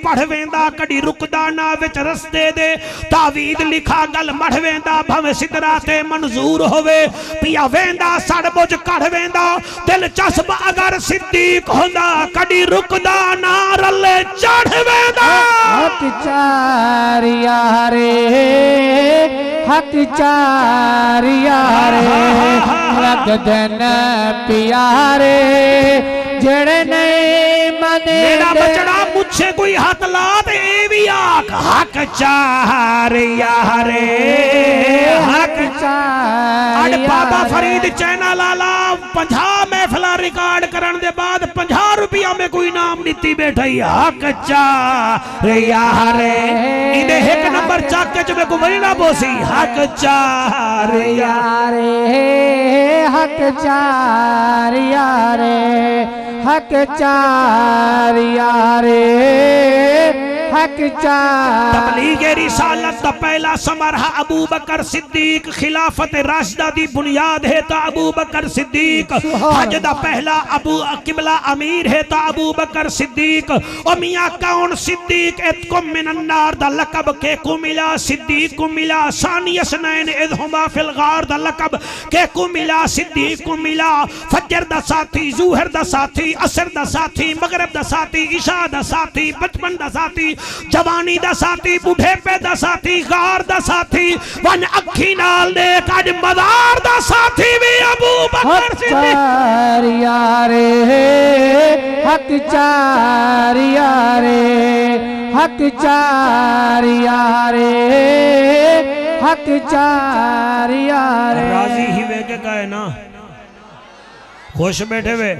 पढ़ वेंदा कड़ी रुकदा ना विच रस्ते दे तावीद लिखा गल मढ़ वेंदा भवे सिदरा ते मंजूर होवे पिया वेंदा सड़ बुझ कढ़ वेंदा दिलचस्प अगर सिद्दीक होंदा कड़ी रुकदा ना रले चढ़ वेंदा हक चार यारे हक चार यारे लगदन प्यारे जड़े नहीं मने मेरा बचड़ा मुझे कोई हाथ ला दे भी आख हक चार यारे हक चार बाबा फरीद चैना लाला 50 महफिला रिकॉर्ड करन दे बाद 50 रुपया में कोई नाम नीति बैठा हक चार यारे इन्हें एक नंबर चाके जो को वही ना बोसी हक चार यारे हक चार यारे हक चार यारे हक चार तबलीग रिसालत दा पहला समरहा अबू बकर सिद्दीक खिलाफत राशिदा दी बुनियाद है ता अबू बकर सिद्दीक हज दा पहला अबू किबला अमीर है ता अबू बकर सिद्दीक ओ मियां कौन सिद्दीक इतकुम मिनन नार दा लक़ब के को मिला सिद्दीक को मिला सानी असनैन इदहुमा फिल गार दा लक़ब के को मिला सिद्दीक को मिला फजर दा साथी ज़ुहर दा साथी असर दा साथी मगरिब दा साथी इशा दा साथी बचपन दा साथी जवानी दा साथी बुढ़ेपे दा साथी गार दा साथी वन अखी नाल दे कज मदार दा साथी भी अबू बकर चार यारे हक चार यारे हक चार यारे हक चार यारे राजी ही वे के कहे ना खुश बैठे वे